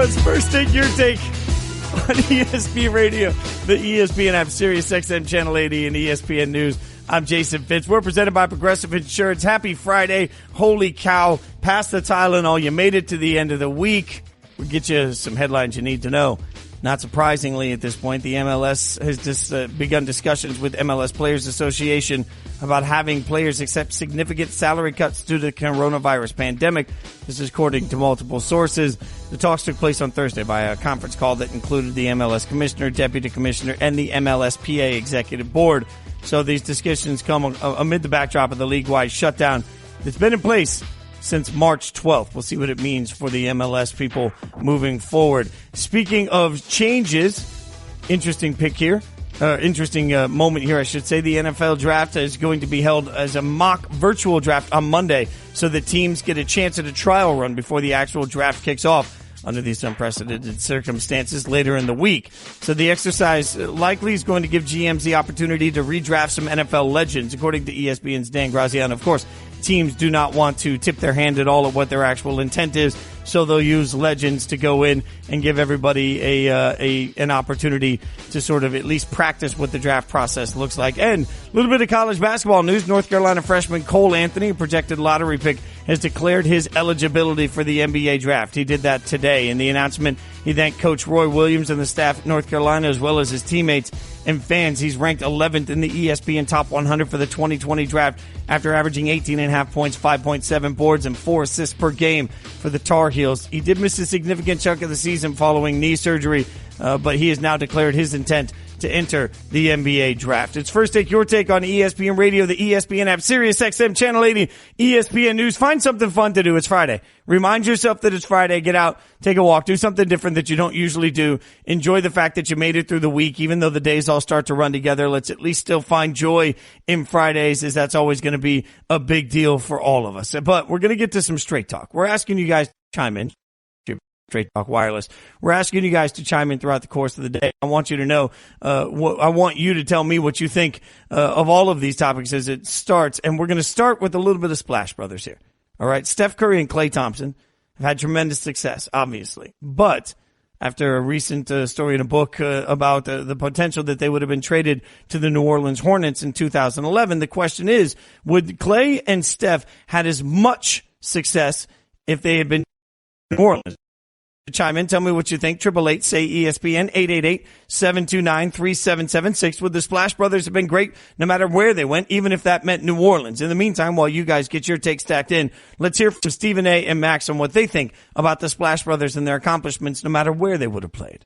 It's First Take Your Take on ESPN Radio, the ESPN app, Sirius XM Channel 80, and ESPN News. I'm Jason Fitz. We're presented by Progressive Insurance. Happy Friday. Holy cow. Pass the Tylenol. You made it to the end of the week. We'll get you some headlines you need to know. Not surprisingly, at this point, the MLS has just begun discussions with MLS Players Association about having players accept significant salary cuts due to the coronavirus pandemic. This is according to multiple sources. The talks took place on Thursday by a conference call that included the MLS Commissioner, Deputy Commissioner, and the MLSPA Executive Board. So these discussions come amid the backdrop of the league-wide shutdown that's been in place since March 12th. We'll see what it means for the MLS people moving forward. Speaking of changes, interesting pick here. Interesting moment here, I should say. The NFL draft is going to be held as a mock virtual draft on Monday so that teams get a chance at a trial run before the actual draft kicks off under these unprecedented circumstances later in the week. So the exercise likely is going to give GMs the opportunity to redraft some NFL legends, according to ESPN's Dan Graziano. Of course, teams do not want to tip their hand at all at what their actual intent is, so they'll use legends to go in and give everybody an opportunity to sort of at least practice what the draft process looks like. And a little bit of college basketball news. North Carolina freshman Cole Anthony, a projected lottery pick, has declared his eligibility for the NBA draft. He did that today. In the announcement, he thanked Coach Roy Williams and the staff at North Carolina, as well as his teammates and fans. He's ranked 11th in the ESPN Top 100 for the 2020 draft after averaging 18.5 points, 5.7 boards, and 4 assists per game for the Tar Heels. He did miss a significant chunk of the season following knee surgery, but he has now declared his intent to enter the NBA draft. It's First Take Your Take on ESPN Radio, the ESPN app, Sirius XM Channel 80, ESPN News. Find something fun to do. It's Friday. Remind yourself that it's Friday. Get out, take a walk, do something different that you don't usually do. Enjoy the fact that you made it through the week, even though the days all start to run together. Let's at least still find joy in Fridays, as that's always going to be a big deal for all of us. But we're going to get to some straight talk. We're asking you guys to chime in. Straight Talk Wireless. We're asking you guys to chime in throughout the course of the day. I want you to know, I want you to tell me what you think of all of these topics as it starts. And we're going to start with a little bit of Splash Brothers here. All right. Steph Curry and Klay Thompson have had tremendous success, obviously. But after a recent story in a book about the potential that they would have been traded to the New Orleans Hornets in 2011, the question is, would Klay and Steph had as much success if they had been in New Orleans? Chime in. Tell me what you think. 888 say ESPN, 888-729-3776. Would the Splash Brothers have been great no matter where they went, even if that meant New Orleans? In the meantime, while you guys get your take stacked in, let's hear from Stephen A. and Max on what they think about the Splash Brothers and their accomplishments no matter where they would have played.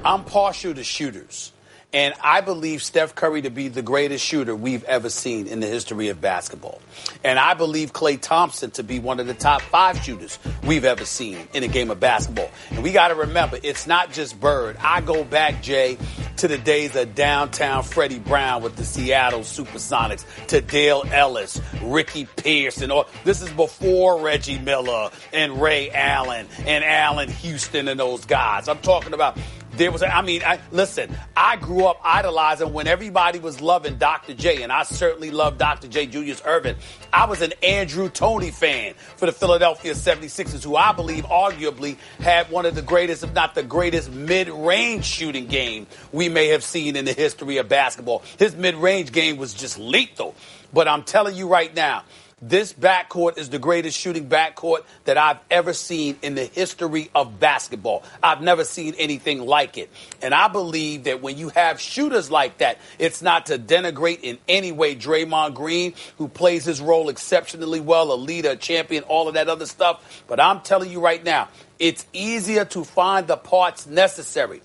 I'm partial to shooters. And I believe Steph Curry to be the greatest shooter we've ever seen in the history of basketball. And I believe Klay Thompson to be one of the top 5 shooters we've ever seen in a game of basketball. And we got to remember, it's not just Bird. I go back, Jay, to the days of downtown Freddie Brown with the Seattle Supersonics, to Dale Ellis, Ricky Pierce, and all. This is before Reggie Miller and Ray Allen and Allen Houston and those guys. I'm talking about listen, I grew up idolizing when everybody was loving Dr. J, and I certainly love Dr. J. Julius Erving. I was an Andrew Toney fan for the Philadelphia 76ers, who I believe arguably had one of the greatest, if not the greatest, mid-range shooting game we may have seen in the history of basketball. His mid-range game was just lethal. But I'm telling you right now, this backcourt is the greatest shooting backcourt that I've ever seen in the history of basketball. I've never seen anything like it. And I believe that when you have shooters like that, it's not to denigrate in any way Draymond Green, who plays his role exceptionally well, a leader, a champion, all of that other stuff. But I'm telling you right now, it's easier to find the parts necessary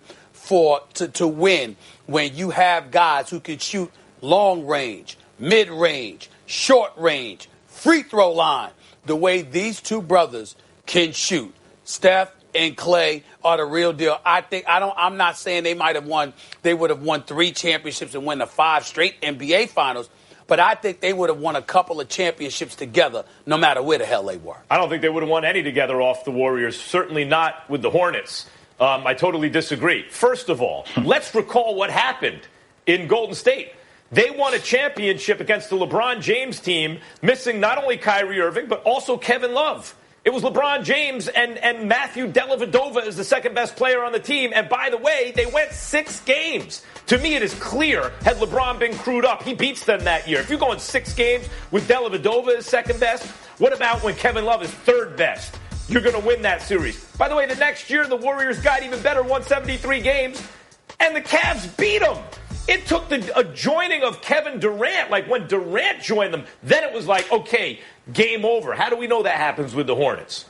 to win when you have guys who can shoot long range, mid range, short range, free throw line, the way these two brothers can shoot. Steph and Klay are the real deal. I'm not saying they would have won 3 championships and win the 5 straight NBA finals, but I think they would have won a couple of championships together no matter where the hell they were. I don't think they would have won any together off the Warriors, certainly not with the Hornets. I totally disagree. First of all, let's recall what happened in Golden State. They won a championship against the LeBron James team, missing not only Kyrie Irving, but also Kevin Love. It was LeBron James and Matthew Dellavedova as the second best player on the team. And by the way, they went 6 games. To me, it is clear, had LeBron been crewed up, he beats them that year. If you're going 6 games with Dellavedova as second best, what about when Kevin Love is third best? You're going to win that series. By the way, the next year, the Warriors got even better, won 73 games, and the Cavs beat them. It took a joining of Kevin Durant. Like when Durant joined them, then it was like, okay, game over. How do we know that happens with the Hornets?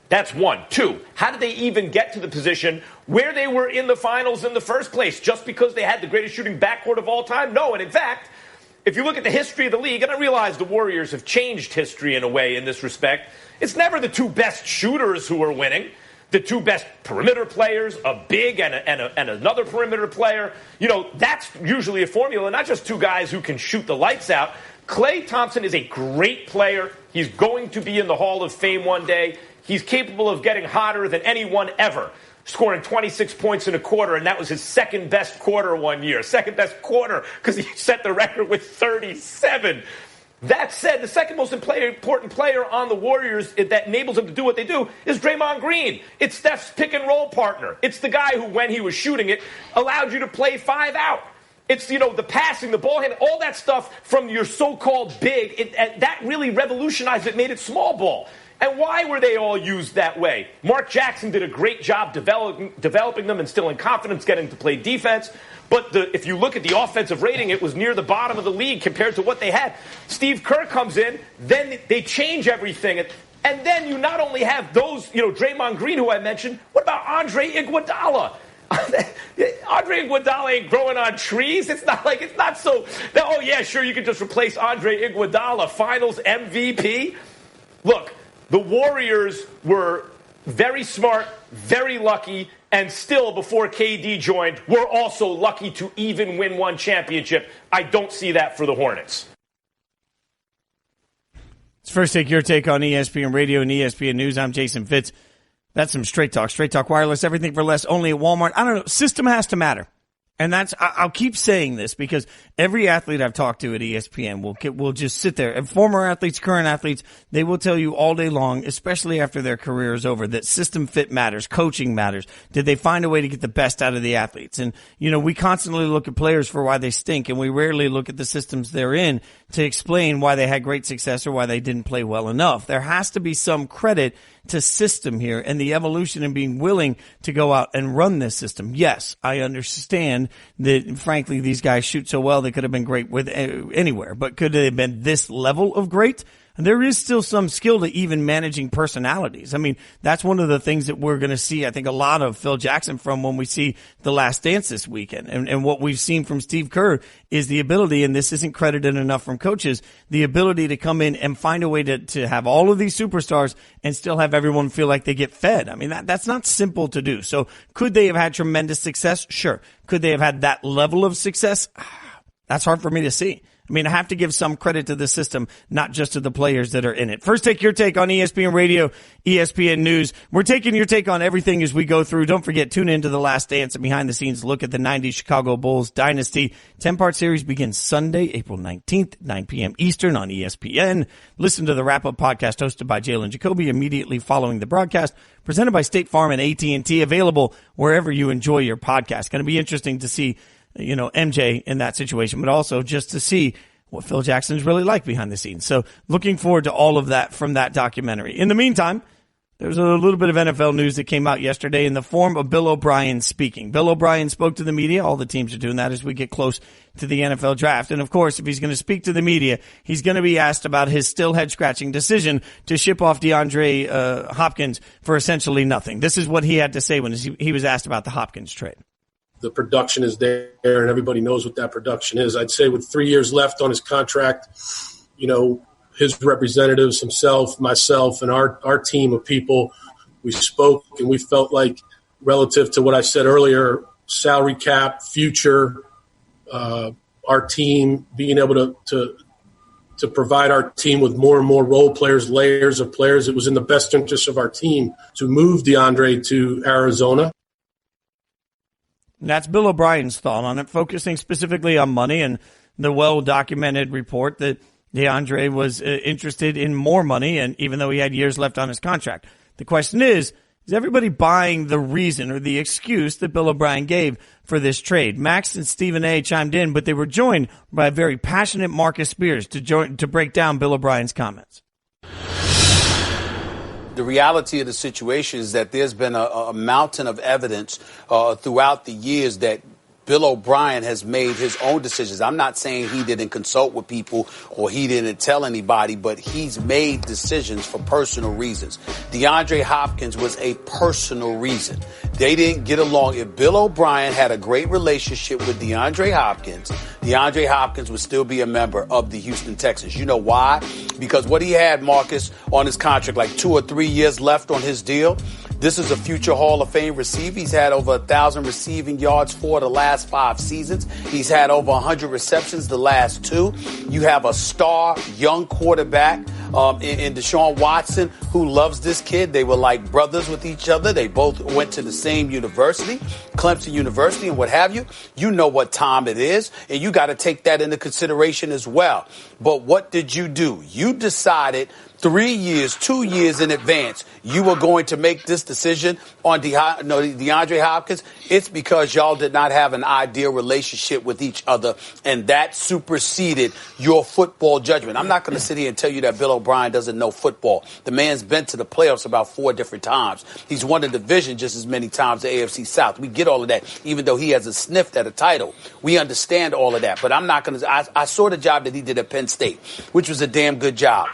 That's one. 2, how did they even get to the position where they were in the finals in the first place? Just because they had the greatest shooting backcourt of all time? No, and in fact, if you look at the history of the league, and I realize the Warriors have changed history in a way in this respect, it's never the 2 best shooters who are winning. The 2 best perimeter players, a big and another perimeter player. You know, that's usually a formula, not just 2 guys who can shoot the lights out. Klay Thompson is a great player. He's going to be in the Hall of Fame one day. He's capable of getting hotter than anyone ever, scoring 26 points in a quarter, and that was his second best quarter one year. Second best quarter because he set the record with 37. That said, the second most important player on the Warriors that enables them to do what they do is Draymond Green. It's Steph's pick-and-roll partner. It's the guy who, when he was shooting it, allowed you to play 5 out. It's, you know, the passing, the ball handling, all that stuff from your so-called big. That really revolutionized it, made it small ball. And why were they all used that way? Mark Jackson did a great job developing them, instilling confidence, getting to play defense. But if you look at the offensive rating, it was near the bottom of the league compared to what they had. Steve Kerr comes in, then they change everything. And then you not only have those, you know, Draymond Green, who I mentioned, what about Andre Iguodala? Andre Iguodala ain't growing on trees. It's not so, oh yeah, sure, you can just replace Andre Iguodala, finals MVP. Look, the Warriors were very smart, very lucky, and still, before KD joined, we're also lucky to even win one championship. I don't see that for the Hornets. Let's first take your take on ESPN Radio and ESPN News. I'm Jason Fitz. That's some Straight Talk. Straight Talk Wireless, everything for less, only at Walmart. I don't know. System has to matter. And I'll keep saying this because every athlete I've talked to at ESPN will just sit there. And former athletes, current athletes, they will tell you all day long, especially after their career is over, that system fit matters, coaching matters. Did they find a way to get the best out of the athletes? And, you know, we constantly look at players for why they stink, and we rarely look at the systems they're in to explain why they had great success or why they didn't play well enough. There has to be some credit to system here and the evolution and being willing to go out and run this system. Yes, I understand that, frankly, these guys shoot so well they could have been great with anywhere, but could they have been this level of great? And there is still some skill to even managing personalities. I mean, that's one of the things that we're going to see, I think, a lot of Phil Jackson from when we see The Last Dance this weekend. And what we've seen from Steve Kerr is the ability, and this isn't credited enough from coaches, the ability to come in and find a way to have all of these superstars and still have everyone feel like they get fed. I mean, that's not simple to do. So could they have had tremendous success? Sure. Could they have had that level of success? That's hard for me to see. I mean, I have to give some credit to the system, not just to the players that are in it. First, take your take on ESPN Radio, ESPN News. We're taking your take on everything as we go through. Don't forget, tune into The Last Dance, and behind-the-scenes look at the 90s Chicago Bulls dynasty. 10-part series begins Sunday, April 19th, 9 p.m. Eastern on ESPN. Listen to the wrap-up podcast hosted by Jalen Jacoby immediately following the broadcast, presented by State Farm and AT&T, available wherever you enjoy your podcast. Going to be interesting to see, you know, MJ in that situation, but also just to see what Phil Jackson is really like behind the scenes. So looking forward to all of that from that documentary. In the meantime, there's a little bit of NFL news that came out yesterday in the form of Bill O'Brien speaking. Bill O'Brien spoke to the media. All the teams are doing that as we get close to the NFL draft. And of course, if he's going to speak to the media, he's going to be asked about his still head-scratching decision to ship off DeAndre Hopkins for essentially nothing. This is what he had to say when he was asked about the Hopkins trade. The production is there, and everybody knows what that production is. I'd say with 3 years left on his contract, you know, his representatives, himself, myself, and our team of people, we spoke, and we felt like relative to what I said earlier, salary cap, future, our team being able to provide our team with more and more role players, layers of players, it was in the best interest of our team to move DeAndre to Arizona. That's Bill O'Brien's thought on it, focusing specifically on money and the well-documented report that DeAndre was interested in more money, and even though he had years left on his contract. The question is everybody buying the reason or the excuse that Bill O'Brien gave for this trade? Max and Stephen A. chimed in, but they were joined by a very passionate Marcus Spears to break down Bill O'Brien's comments. The reality of the situation is that there's been a mountain of evidence throughout the years that Bill O'Brien has made his own decisions. I'm not saying he didn't consult with people or he didn't tell anybody, but he's made decisions for personal reasons. DeAndre Hopkins was a personal reason. They didn't get along. If Bill O'Brien had a great relationship with DeAndre Hopkins would still be a member of the Houston Texans. You know why? Because what he had, Marcus, on his contract, like 2 or 3 years left on his deal. This is a future Hall of Fame receiver. He's had over 1,000 receiving yards for the last 5 seasons. He's had over 100 receptions the last 2. You have a star young quarterback in Deshaun Watson who loves this kid. They were like brothers with each other. They both went to the same university, Clemson University and what have you. You know what time it is, and you got to take that into consideration as well. But what did you do? You decided 2 years in advance, you were going to make this decision on DeAndre Hopkins. It's because y'all did not have an ideal relationship with each other, and that superseded your football judgment. I'm not going to sit here and tell you that Bill O'Brien doesn't know football. The man's been to the playoffs about 4 different times. He's won the division just as many times, the AFC South. We get all of that, even though he hasn't sniffed at a title. We understand all of that, but I'm not going to. I saw the job that he did at Penn State, which was a damn good job.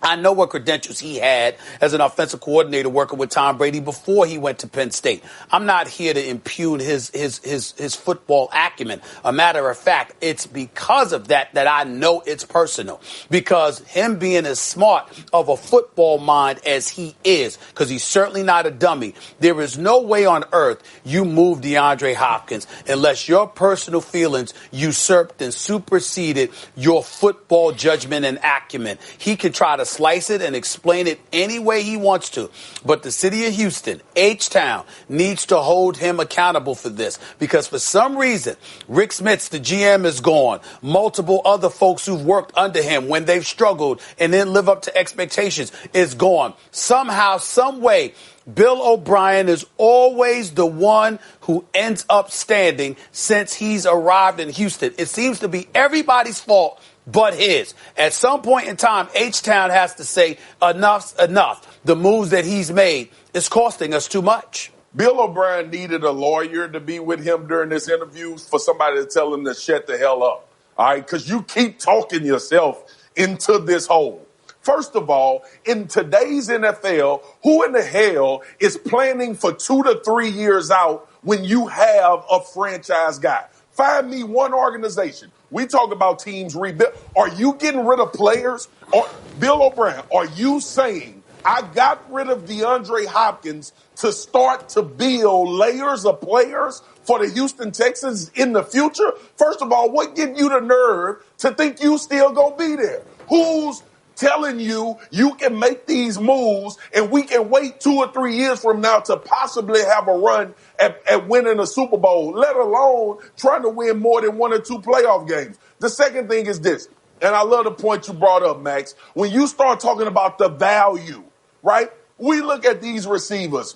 I know what credentials he had as an offensive coordinator working with Tom Brady before he went to Penn State. I'm not here to impugn his football acumen. A matter of fact, it's because of that I know it's personal. Because him being as smart of a football mind as he is, because he's certainly not a dummy, there is no way on earth you move DeAndre Hopkins unless your personal feelings usurped and superseded your football judgment and acumen. He can try to slice it and explain it any way he wants to. But the city of Houston, H-Town, needs to hold him accountable for this. Because for some reason, Rick Smits, the GM, is gone. Multiple other folks who've worked under him when they've struggled and didn't live up to expectations is gone. Somehow, some way, Bill O'Brien is always the one who ends up standing since he's arrived in Houston. It seems to be everybody's fault but his. At some point in time, H-Town has to say enough's enough. The moves that he's made is costing us too much. Bill O'Brien needed a lawyer to be with him during this interview for somebody to tell him to shut the hell up. All right, because you keep talking yourself into this hole. First of all, in today's NFL, who in the hell is planning for 2 to 3 years out when you have a franchise guy? Find me one organization. We talk about teams rebuild. Are you getting rid of players? Or Bill O'Brien, are you saying I got rid of DeAndre Hopkins to start to build layers of players for the Houston Texans in the future? First of all, what gives you the nerve to think you still gonna be there? Who's telling you you can make these moves and we can wait 2 or 3 years from now to possibly have a run at winning a Super Bowl, let alone trying to win more than 1 or 2 playoff games? The second thing is this, and I love the point you brought up, Max. When you start talking about the value, right? We look at these receivers.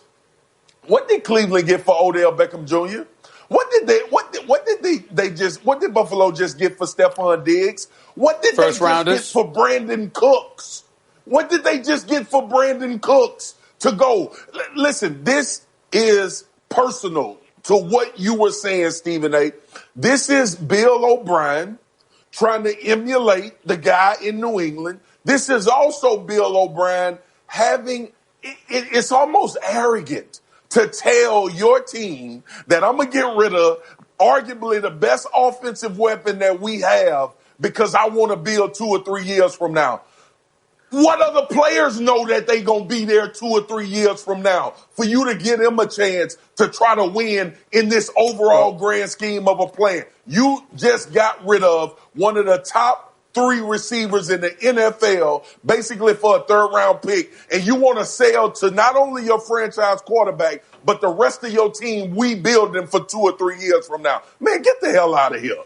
What did Cleveland get for Odell Beckham Jr.? What did Buffalo just get for Stephon Diggs? What did they just get for Brandon Cooks? What did they just get for Brandon Cooks to go? Listen, this is personal to what you were saying, Stephen A. This is Bill O'Brien trying to emulate the guy in New England. This is also Bill O'Brien having, it's almost arrogant to tell your team that I'm going to get rid of arguably the best offensive weapon that we have because I want to build 2 or 3 years from now. What other players know that they going to be there 2 or 3 years from now for you to give them a chance to try to win in this overall grand scheme of a plan? You just got rid of one of the top 3 receivers in the NFL, basically for a 3rd-round pick, and you want to sell to not only your franchise quarterback, but the rest of your team rebuilding for 2 or 3 years from now. Man, get the hell out of here.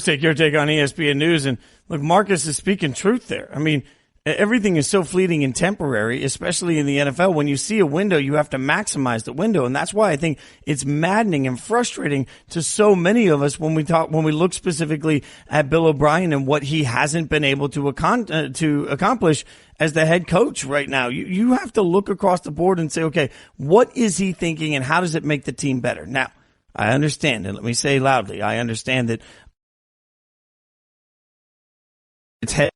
Take your take on ESPN News. And look, Marcus is speaking truth there. I mean, everything is so fleeting and temporary, especially in the NFL. When you see a window, you have to maximize the window. And that's why I think it's maddening and frustrating to so many of us when we look specifically at Bill O'Brien and what he hasn't been able to accomplish as the head coach right now. You have to look across the board and say, okay, what is he thinking and how does it make the team better? Now, I understand, and let me say loudly, I understand that it's head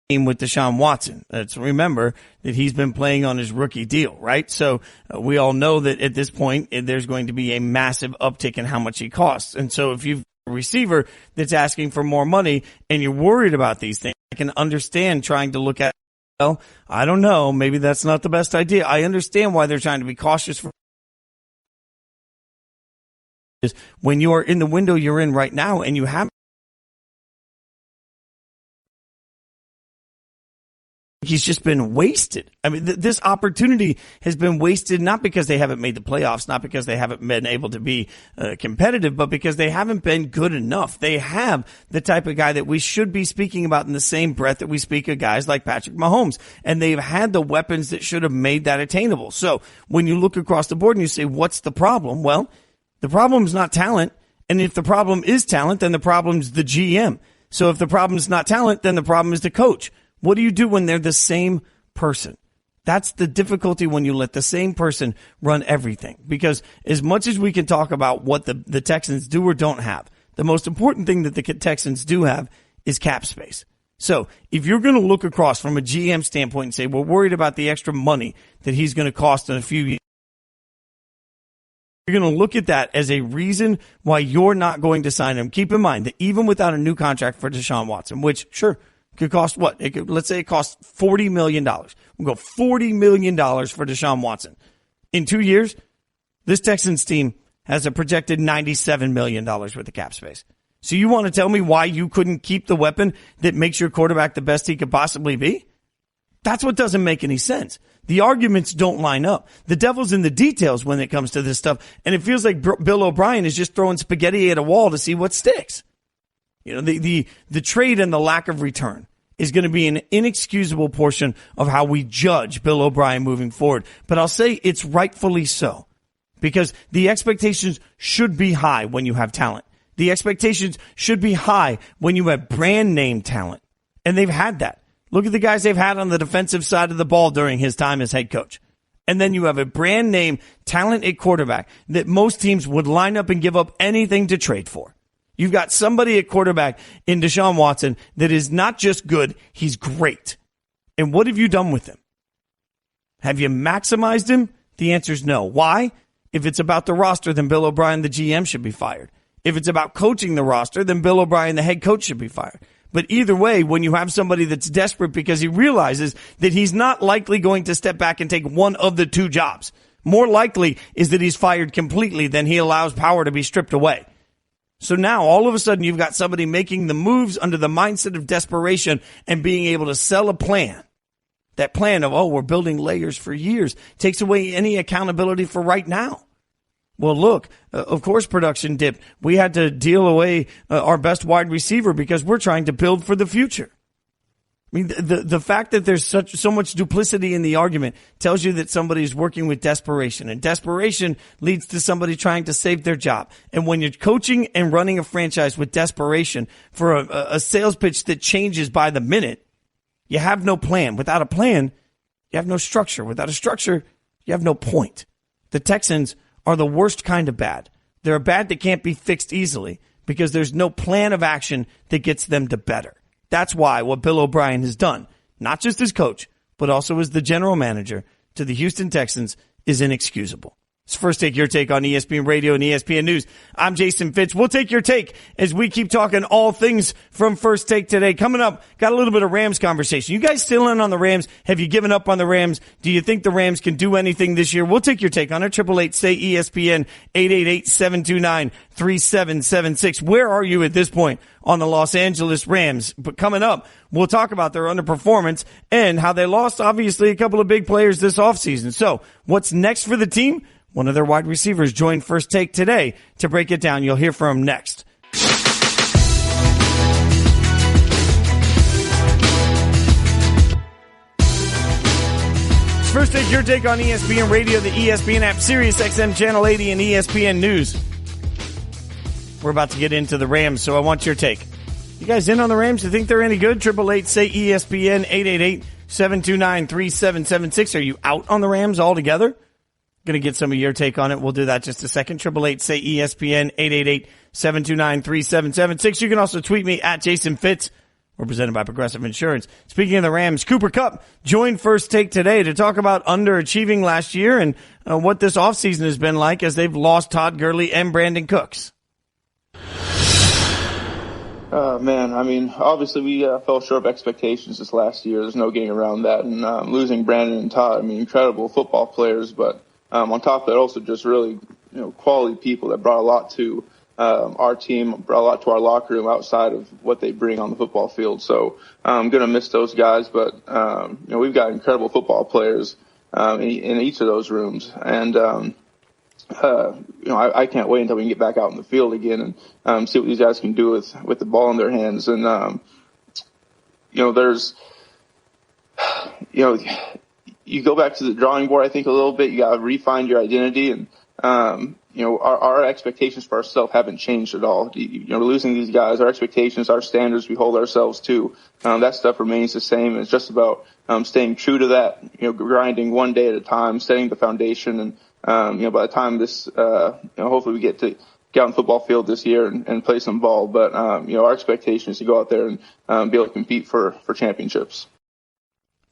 team with Deshaun Watson. Let's remember that he's been playing on his rookie deal, right? So we all know that at this point, there's going to be a massive uptick in how much he costs. And so if you've a receiver that's asking for more money and you're worried about these things, I can understand trying to look at, well, I don't know, maybe that's not the best idea. I understand why they're trying to be cautious for when you are in the window you're in right now and you have he's just been wasted. I mean, this opportunity has been wasted not because they haven't made the playoffs, not because they haven't been able to be competitive, but because they haven't been good enough. They have the type of guy that we should be speaking about in the same breath that we speak of guys like Patrick Mahomes. And they've had the weapons that should have made that attainable. So when you look across the board and you say, what's the problem? Well, the problem is not talent. And if the problem is talent, then the problem's the GM. So if the problem is not talent, then the problem is the coach. What do you do when they're the same person? That's the difficulty when you let the same person run everything. Because as much as we can talk about what the Texans do or don't have, the most important thing that the Texans do have is cap space. So if you're going to look across from a GM standpoint and say, we're worried about the extra money that he's going to cost in a few years, you're going to look at that as a reason why you're not going to sign him. Keep in mind that even without a new contract for Deshaun Watson, which, sure, could cost what? Let's say it costs $40 million. We'll go $40 million for Deshaun Watson. In 2 years, this Texans team has a projected $97 million worth of cap space. So you want to tell me why you couldn't keep the weapon that makes your quarterback the best he could possibly be? That's what doesn't make any sense. The arguments don't line up. The devil's in the details when it comes to this stuff. And it feels like Bill O'Brien is just throwing spaghetti at a wall to see what sticks. You know, the trade and the lack of return is going to be an inexcusable portion of how we judge Bill O'Brien moving forward. But I'll say it's rightfully so, because the expectations should be high when you have talent. The expectations should be high when you have brand name talent. And they've had that. Look at the guys they've had on the defensive side of the ball during his time as head coach. And then you have a brand name talent at quarterback that most teams would line up and give up anything to trade for. You've got somebody at quarterback in Deshaun Watson that is not just good, he's great. And what have you done with him? Have you maximized him? The answer is no. Why? If it's about the roster, then Bill O'Brien, the GM, should be fired. If it's about coaching the roster, then Bill O'Brien, the head coach, should be fired. But either way, when you have somebody that's desperate because he realizes that he's not likely going to step back and take one of the two jobs, more likely is that he's fired completely than he allows power to be stripped away. So now all of a sudden you've got somebody making the moves under the mindset of desperation and being able to sell a plan. That plan of, we're building layers for years takes away any accountability for right now. Well, look, of course production dipped. We had to deal away our best wide receiver because we're trying to build for the future. I mean, the fact that there's so much duplicity in the argument tells you that somebody's working with desperation, and desperation leads to somebody trying to save their job. And when you're coaching and running a franchise with desperation for a sales pitch that changes by the minute, you have no plan. Without a plan, you have no structure. Without a structure, you have no point. The Texans are the worst kind of bad. They're a bad that can't be fixed easily because there's no plan of action that gets them to better. That's why what Bill O'Brien has done, not just as coach, but also as the general manager to the Houston Texans, is inexcusable. It's First Take, your take on ESPN Radio and ESPN News. I'm Jason Fitz. We'll take your take as we keep talking all things from First Take today. Coming up, got a little bit of Rams conversation. You guys still in on the Rams? Have you given up on the Rams? Do you think the Rams can do anything this year? We'll take your take on it. 888-SAY-ESPN, 888-729-3776. Where are you at this point on the Los Angeles Rams? But coming up, we'll talk about their underperformance and how they lost, obviously, a couple of big players this offseason. So what's next for the team? One of their wide receivers joined First Take today to break it down. You'll hear from him next. Take your take on ESPN Radio, the ESPN app, Sirius XM Channel 80, and ESPN News. We're about to get into the Rams, so I want your take. You guys in on the Rams? You think they're any good? 888-SAY-ESPN, 888-729-3776. Are you out on the Rams altogether? Going to get some of your take on it. We'll do that just a second. 888-SAY-ESPN, 888-729-3776. You can also tweet me at Jason Fitz. We're presented by Progressive Insurance. Speaking of the Rams, Cooper Kupp joined First Take today to talk about underachieving last year and what this offseason has been like as they've lost Todd Gurley and Brandon Cooks. Man, I mean, obviously we fell short of expectations this last year. There's no getting around that. And losing Brandon and Todd, I mean, incredible football players, but on top of that, also just really, quality people that brought a lot to our team, brought a lot to our locker room outside of what they bring on the football field. So I'm going to miss those guys, but, we've got incredible football players in each of those rooms. And, I can't wait until we can get back out in the field again and see what these guys can do with the ball in their hands. And, there's, you go back to the drawing board, I think, a little bit. You got to refine your identity. And, our expectations for ourselves haven't changed at all. Losing these guys, our expectations, our standards we hold ourselves to, that stuff remains the same. It's just about staying true to that, grinding one day at a time, setting the foundation. And, by the time this, hopefully we get out on the football field this year and play some ball. But, our expectation is to go out there and be able to compete for championships.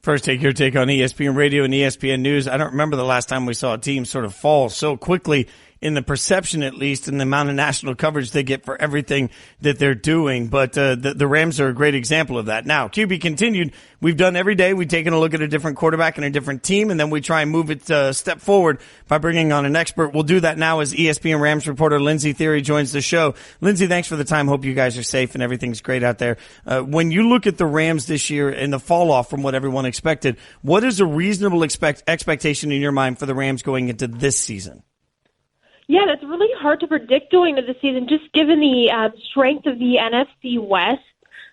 First, take your take on ESPN Radio and ESPN News. I don't remember the last time we saw a team sort of fall so quickly, in the perception at least, in the amount of national coverage they get for everything that they're doing. But the Rams are a great example of that. Now, QB continued. We've done every day. We've taken a look at a different quarterback and a different team, and then we try and move it a step forward by bringing on an expert. We'll do that now as ESPN Rams reporter Lindsey Thiry joins the show. Lindsey, thanks for the time. Hope you guys are safe and everything's great out there. When you look at the Rams this year and the fall off from what everyone expected, what is a reasonable expectation in your mind for the Rams going into this season? Yeah, that's really hard to predict going into the season, just given the strength of the NFC West.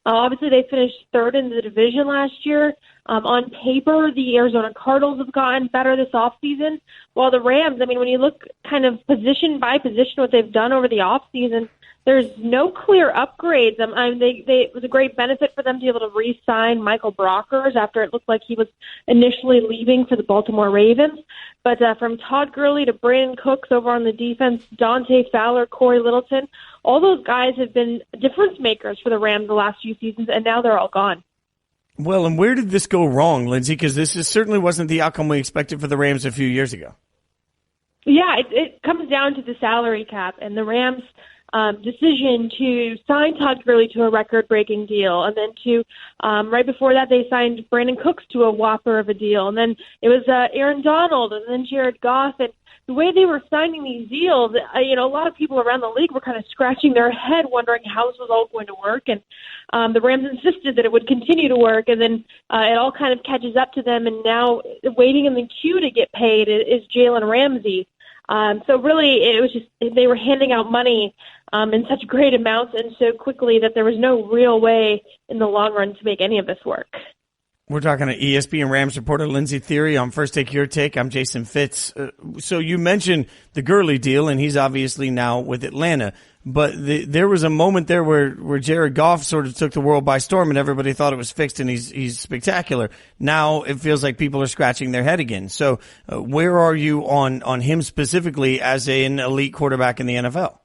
Obviously, they finished third in the division last year. On paper, the Arizona Cardinals have gotten better this offseason, while the Rams, I mean, when you look kind of position by position what they've done over the offseason, there's no clear upgrades. It was a great benefit for them to be able to re-sign Michael Brockers after it looked like he was initially leaving for the Baltimore Ravens. But from Todd Gurley to Brandon Cooks over on the defense, Dante Fowler, Corey Littleton, all those guys have been difference makers for the Rams the last few seasons, and now they're all gone. Well, and where did this go wrong, Lindsey? Because this certainly wasn't the outcome we expected for the Rams a few years ago. Yeah, it comes down to the salary cap, and the Rams' decision to sign Todd Gurley to a record-breaking deal, and then to right before that they signed Brandon Cooks to a whopper of a deal, and then it was Aaron Donald, and then Jared Goff, and the way they were signing these deals, a lot of people around the league were kind of scratching their head wondering how this was all going to work, and the Rams insisted that it would continue to work, and then it all kind of catches up to them, and now waiting in the queue to get paid is Jalen Ramsey. So really, it was just they were handing out money in such great amounts and so quickly that there was no real way in the long run to make any of this work. We're talking to ESPN Rams reporter Lindsey Thiry on First Take Your Take. I'm Jason Fitz. So you mentioned the Gurley deal, and he's obviously now with Atlanta. But there was a moment there where Jared Goff sort of took the world by storm, and everybody thought it was fixed, and he's spectacular. Now it feels like people are scratching their head again. So where are you on him specifically as an elite quarterback in the NFL?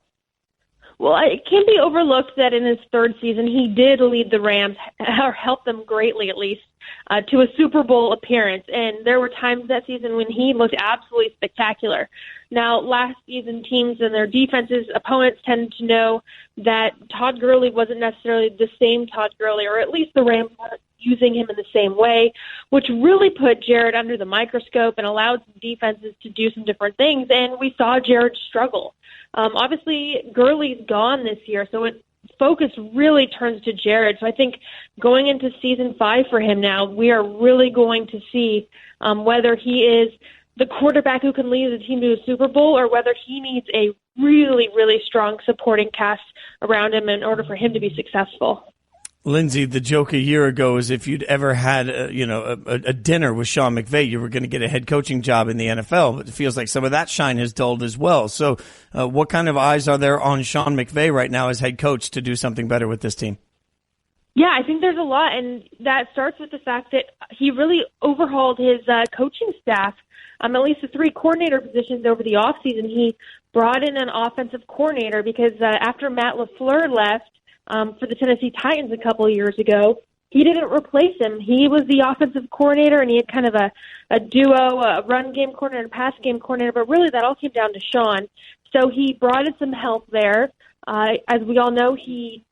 Well, it can't be overlooked that in his third season, he did lead the Rams, or help them greatly at least, to a Super Bowl appearance. And there were times that season when he looked absolutely spectacular. Now, last season, teams and their defenses, opponents tended to know that Todd Gurley wasn't necessarily the same Todd Gurley, or at least the Rams weren't using him in the same way, which really put Jared under the microscope and allowed some defenses to do some different things. And we saw Jared struggle. Obviously, Gurley's gone this year, so focus really turns to Jared. So I think going into season 5 for him now, we are really going to see whether he is the quarterback who can lead the team to a Super Bowl or whether he needs a really, really strong supporting cast around him in order for him to be successful. Lindsey, the joke a year ago is if you'd ever had a dinner with Sean McVay, you were going to get a head coaching job in the NFL. But it feels like some of that shine has dulled as well. So what kind of eyes are there on Sean McVay right now as head coach to do something better with this team? Yeah, I think there's a lot, and that starts with the fact that he really overhauled his coaching staff, at least the 3 coordinator positions over the offseason. He brought in an offensive coordinator because after Matt LaFleur left for the Tennessee Titans a couple of years ago, he didn't replace him. He was the offensive coordinator, and he had kind of a duo, a run game coordinator, pass game coordinator, but really that all came down to Sean. So he brought in some help there. As we all know, he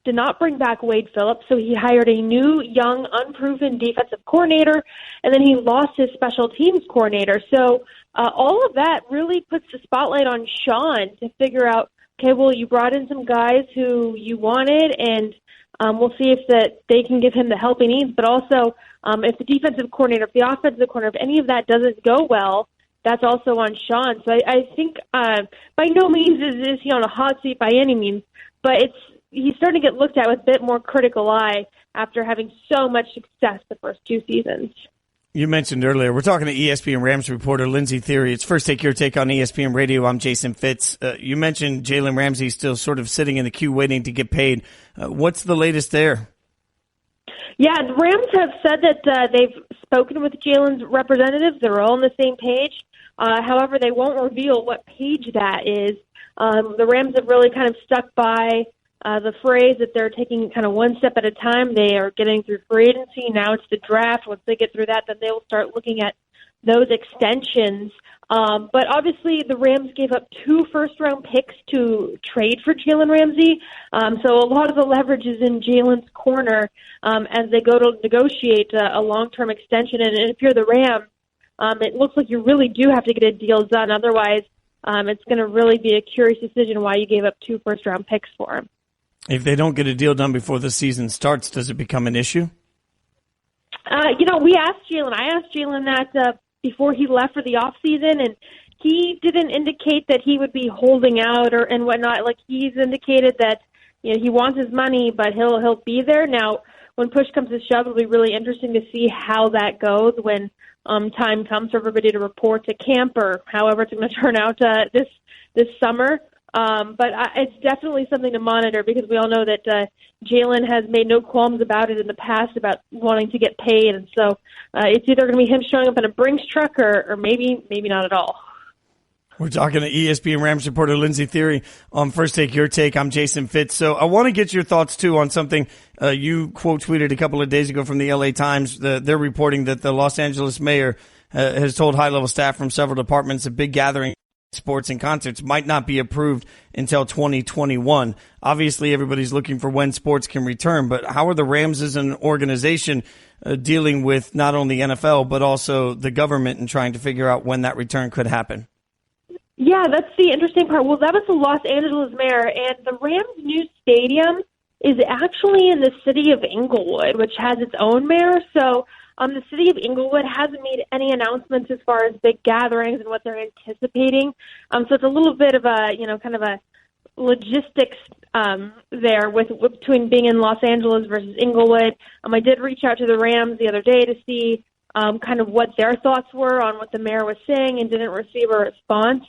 did not bring back Wade Phillips, so he hired a new, young, unproven defensive coordinator, and then he lost his special teams coordinator. So all of that really puts the spotlight on Sean to figure out, okay, well, you brought in some guys who you wanted, and we'll see if they can give him the help he needs. But also, if the defensive coordinator, if the offensive coordinator, if any of that doesn't go well, that's also on Sean. So I think by no means is he on a hot seat by any means, but he's starting to get looked at with a bit more critical eye after having so much success the first 2 seasons. You mentioned earlier, we're talking to ESPN Rams reporter Lindsey Thiry. It's First Take Your Take on ESPN Radio. I'm Jason Fitz. You mentioned Jalen Ramsey still sort of sitting in the queue waiting to get paid. What's the latest there? Yeah, the Rams have said that they've spoken with Jalen's representatives. They're all on the same page. However, they won't reveal what page that is. The Rams have really kind of stuck by the phrase that they're taking kind of one step at a time. They are getting through free agency. Now it's the draft. Once they get through that, then they will start looking at those extensions. But obviously the Rams gave up 2 first-round picks to trade for Jalen Ramsey. So a lot of the leverage is in Jalen's corner as they go to negotiate a long-term extension. And if you're the Rams, it looks like you really do have to get a deal done. Otherwise, it's going to really be a curious decision why you gave up 2 first-round picks for him. If they don't get a deal done before the season starts, does it become an issue? We asked Jalen. I asked Jalen that before he left for the off season, and he didn't indicate that he would be holding out and whatnot. Like, he's indicated that he wants his money, but he'll be there. Now, when push comes to shove, it'll be really interesting to see how that goes when time comes for everybody to report to camp or however it's going to turn out this summer. But it's definitely something to monitor because we all know that Jalen has made no qualms about it in the past about wanting to get paid. And so it's either going to be him showing up in a Brinks truck or maybe not at all. We're talking to ESPN Rams reporter Lindsey Thiry on First Take Your Take. I'm Jason Fitz. So I want to get your thoughts, too, on something you quote tweeted a couple of days ago from the L.A. Times. They're reporting that the Los Angeles mayor has told high-level staff from several departments a big gathering sports and concerts might not be approved until 2021. Obviously, everybody's looking for when sports can return, but how are the Rams as an organization dealing with not only NFL, but also the government and trying to figure out when that return could happen? Yeah, that's the interesting part. Well, that was the Los Angeles mayor, and the Rams' new stadium is actually in the city of Inglewood, which has its own mayor. So the city of Inglewood hasn't made any announcements as far as big gatherings and what they're anticipating. So it's a little bit of a, kind of a logistics there between being in Los Angeles versus Inglewood. I did reach out to the Rams the other day to see kind of what their thoughts were on what the mayor was saying and didn't receive a response.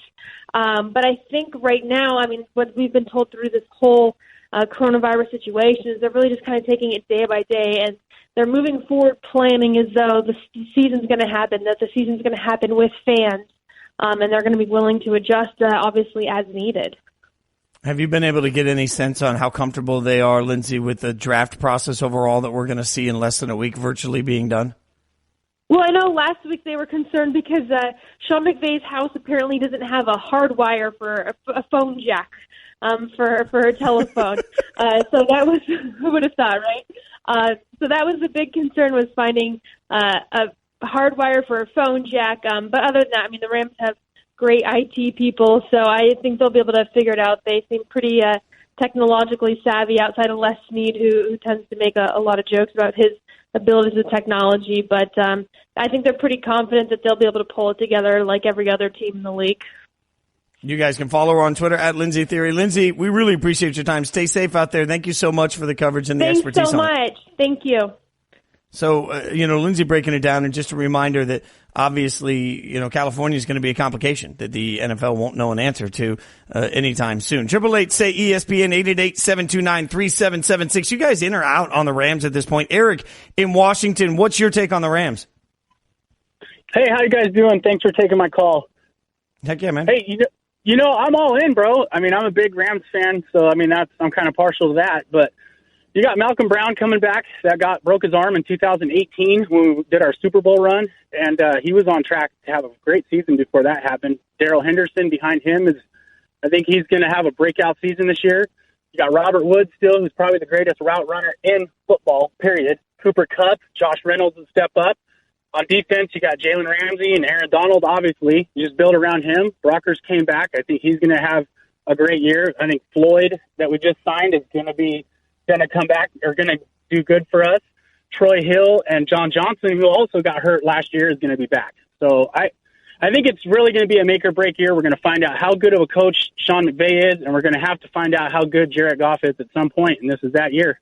But I think right now, what we've been told through this whole coronavirus situation is they're really just kind of taking it day by day, and they're moving forward planning as though the season's going to happen, that the season's going to happen with fans, and they're going to be willing to adjust, obviously, as needed. Have you been able to get any sense on how comfortable they are, Lindsey, with the draft process overall that we're going to see in less than a week virtually being done? Well, I know last week they were concerned because Sean McVay's house apparently doesn't have a hard wire for a phone jack for a telephone. So that was, who would have thought, right? So that was the big concern, was finding a hard wire for a phone jack. But other than that, the Rams have great IT people, so I think they'll be able to figure it out. They seem pretty technologically savvy outside of Les Snead, who tends to make a lot of jokes about his abilities with technology. But I think they're pretty confident that they'll be able to pull it together like every other team in the league. You guys can follow her on Twitter at Lindsey Thiry. Lindsey, we really appreciate your time. Stay safe out there. Thank you so much for the coverage and the expertise. Thanks so much. Thank you. So, Lindsey breaking it down, and just a reminder that obviously, California is going to be a complication that the NFL won't know an answer to anytime soon. 888-SAY-ESPN, 888-729-3776. You guys in or out on the Rams at this point? Eric in Washington, what's your take on the Rams? Hey, how you guys doing? Thanks for taking my call. Heck yeah, man. Hey, I'm all in, bro. I mean, I'm a big Rams fan, so I'm kind of partial to that, but you got Malcolm Brown coming back that broke his arm in 2018 when we did our Super Bowl run, and he was on track to have a great season before that happened. Darrell Henderson behind him I think he's going to have a breakout season this year. You got Robert Woods still, who's probably the greatest route runner in football, period. Cooper Kupp, Josh Reynolds will step up. On defense, you got Jalen Ramsey and Aaron Donald, obviously. You just build around him. Brockers came back. I think he's going to have a great year. I think Floyd, that we just signed, is going to come back, are going to do good for us. Troy Hill and John Johnson, who also got hurt last year, is going to be back. So I think it's really going to be a make or break year. We're going to find out how good of a coach Sean McVay is, and we're going to have to find out how good Jared Goff is at some point, and this is that year.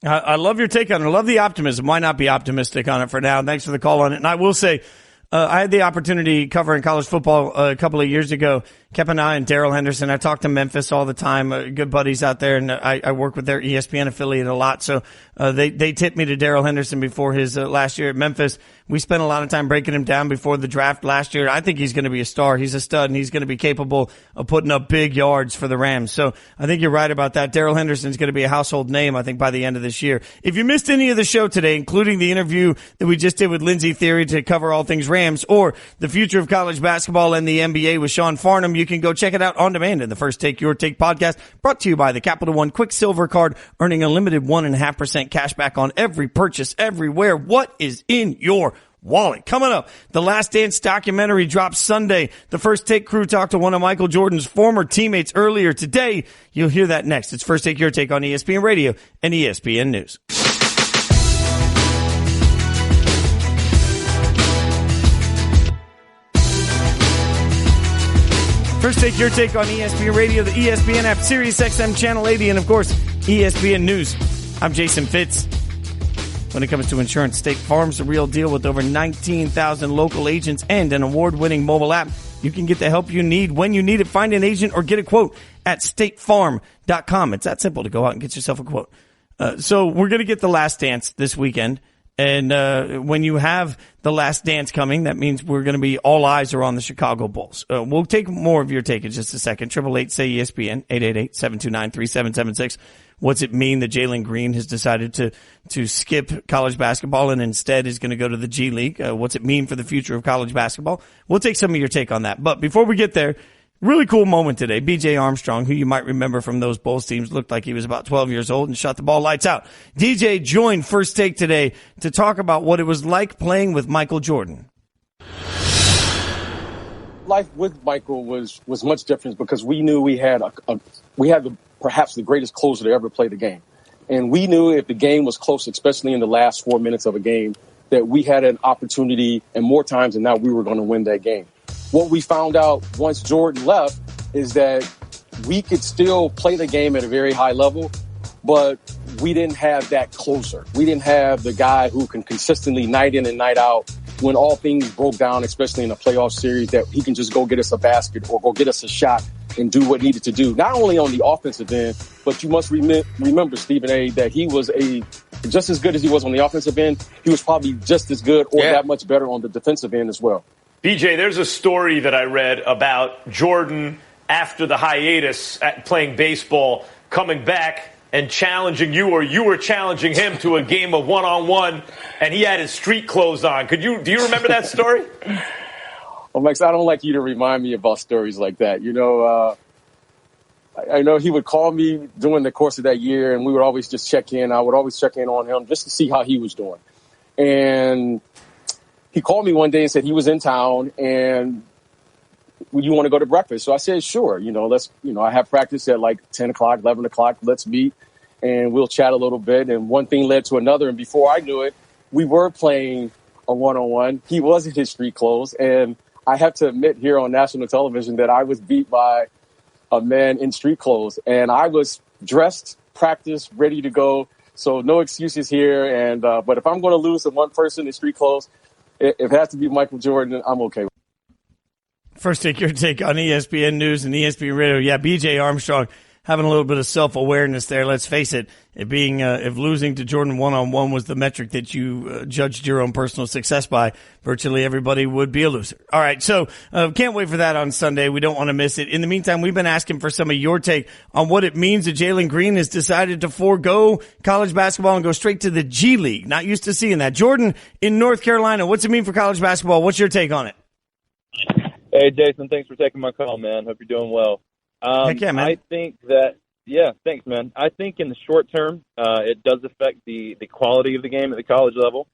I love your take on it. I love the optimism. Why not be optimistic on it for now? Thanks for the call on it. And I will say, I had the opportunity covering college football a couple of years ago. Kep and I and Darrell Henderson. I talk to Memphis all the time. Good buddies out there, and I work with their ESPN affiliate a lot. So they tipped me to Darrell Henderson before his last year at Memphis. We spent a lot of time breaking him down before the draft last year. I think he's going to be a star. He's a stud, and he's going to be capable of putting up big yards for the Rams. So I think you're right about that. Darrell Henderson's going to be a household name, I think, by the end of this year. If you missed any of the show today, including the interview that we just did with Lindsey Thiry to cover all things Rams, or the future of college basketball and the NBA with Sean Farnham, you can go check it out on demand in the First Take Your Take podcast, brought to you by the Capital One Quicksilver Card, earning a limited 1.5% cash back on every purchase everywhere. What is in your wallet? Coming up, the Last Dance documentary drops Sunday. The First Take crew talked to one of Michael Jordan's former teammates earlier today. You'll hear that next. It's First Take Your Take on ESPN Radio and ESPN News. First Take Your Take on ESPN Radio, the ESPN app, Sirius XM Channel 80, and of course, ESPN News. I'm Jason Fitz. When it comes to insurance, State Farm's the real deal. With over 19,000 local agents and an award-winning mobile app, you can get the help you need when you need it. Find an agent or get a quote at statefarm.com. It's that simple to go out and get yourself a quote. So we're going to get the Last Dance this weekend. And when you have the Last Dance coming, that means we're going to be, all eyes are on the Chicago Bulls. We'll take more of your take in just a second. 888-SAY-ESPN, 888-729-3776. What's it mean that Jalen Green has decided to skip college basketball and instead is going to go to the G League? What's it mean for the future of college basketball? We'll take some of your take on that. But before we get there, really cool moment today. B.J. Armstrong, who you might remember from those Bulls teams, looked like he was about 12 years old and shot the ball lights out. DJ joined First Take today to talk about what it was like playing with Michael Jordan. Life with Michael was much different because we knew we had perhaps the greatest closer to ever play the game. And we knew if the game was close, especially in the last 4 minutes of a game, that we had an opportunity, and more times than not, we were going to win that game. What we found out once Jordan left is that we could still play the game at a very high level, but we didn't have that closer. We didn't have the guy who can consistently, night in and night out, when all things broke down, especially in a playoff series, that he can just go get us a basket or go get us a shot and do what needed to do. Not only on the offensive end, but you must remember, Stephen A., that he was just as good as he was on the offensive end. He was probably just as good or that much better on the defensive end as well. BJ, there's a story that I read about Jordan after the hiatus at playing baseball, coming back and challenging you, or you were challenging him to a game of one-on-one, and he had his street clothes on. Do you remember that story? Well, Max, I don't like you to remind me about stories like that. You know, I know he would call me during the course of that year, and we would always just check in. I would always check in on him just to see how he was doing. And he called me one day and said he was in town and you want to go to breakfast? So I said, sure. I have practice at like 10 o'clock, 11 o'clock. Let's meet and we'll chat a little bit. And one thing led to another. And before I knew it, we were playing a one-on-one. He was in his street clothes and I have to admit here on national television that I was beat by a man in street clothes, and I was dressed, practiced, ready to go. So no excuses here. And but if I'm going to lose to one person in street clothes, if it has to be Michael Jordan, I'm okay with it. First Take Your Take on ESPN News and ESPN Radio. Yeah, BJ Armstrong having a little bit of self-awareness there. Let's face it, if losing to Jordan one-on-one was the metric that you judged your own personal success by, virtually everybody would be a loser. All right, so can't wait for that on Sunday. We don't want to miss it. In the meantime, we've been asking for some of your take on what it means that Jalen Green has decided to forego college basketball and go straight to the G League. Not used to seeing that. Jordan in North Carolina, what's it mean for college basketball? What's your take on it? Hey, Jason, thanks for taking my call, man. Hope you're doing well. Heck yeah, man. I think that, yeah, thanks, man. I think in the short term, it does affect the quality of the game at the college level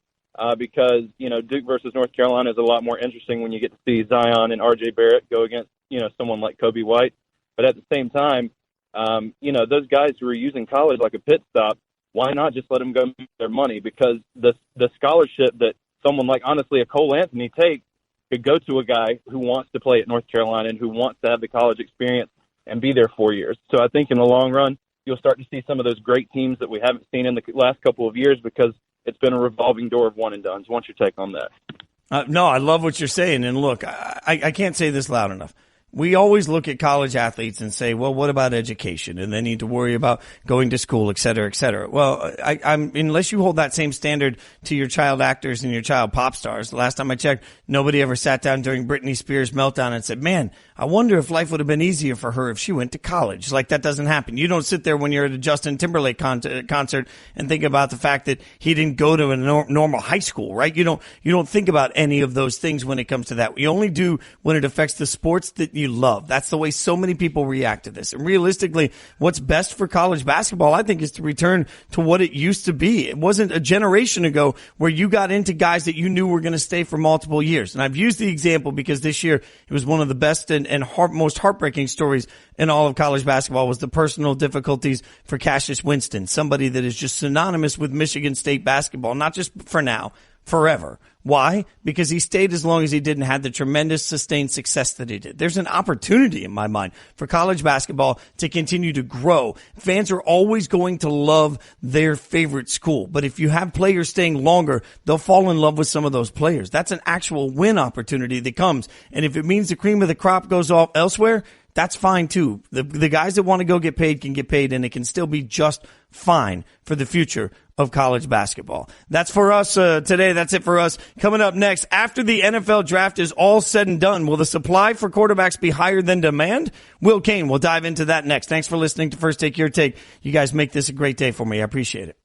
because, Duke versus North Carolina is a lot more interesting when you get to see Zion and R.J. Barrett go against, someone like Kobe White. But at the same time, those guys who are using college like a pit stop, why not just let them go make their money? Because the scholarship that someone like, honestly, a Cole Anthony takes could go to a guy who wants to play at North Carolina and who wants to have the college experience and be there 4 years. So I think in the long run, you'll start to see some of those great teams that we haven't seen in the last couple of years because it's been a revolving door of one and dones. What's your take on that? No, I love what you're saying. And look, I can't say this loud enough. We always look at college athletes and say, well, what about education? And they need to worry about going to school, et cetera, et cetera. Well, unless you hold that same standard to your child actors and your child pop stars, the last time I checked, nobody ever sat down during Britney Spears' meltdown and said, man, I wonder if life would have been easier for her if she went to college. Like, that doesn't happen. You don't sit there when you're at a Justin Timberlake concert and think about the fact that he didn't go to a normal high school, right? You don't think about any of those things when it comes to that. You only do when it affects the sports that you love. That's the way so many people react to this. And realistically, what's best for college basketball, I think, is to return to what it used to be. It wasn't a generation ago where you got into guys that you knew were going to stay for multiple years. And I've used the example because this year it was one of the best and most heartbreaking stories in all of college basketball was the personal difficulties for Cassius Winston, somebody that is just synonymous with Michigan State basketball, not just for now, forever. Why? Because he stayed as long as he did and had the tremendous sustained success that he did. There's an opportunity in my mind for college basketball to continue to grow. Fans are always going to love their favorite school. But if you have players staying longer, they'll fall in love with some of those players. That's an actual win opportunity that comes. And if it means the cream of the crop goes off elsewhere, that's fine too. The guys that want to go get paid can get paid, and it can still be just fine for the future of college basketball. That's for us today. That's it for us. Coming up next, after the NFL draft is all said and done, will the supply for quarterbacks be higher than demand? Will Kane will dive into that next. Thanks for listening to First Take Your Take. You guys make this a great day for me. I appreciate it.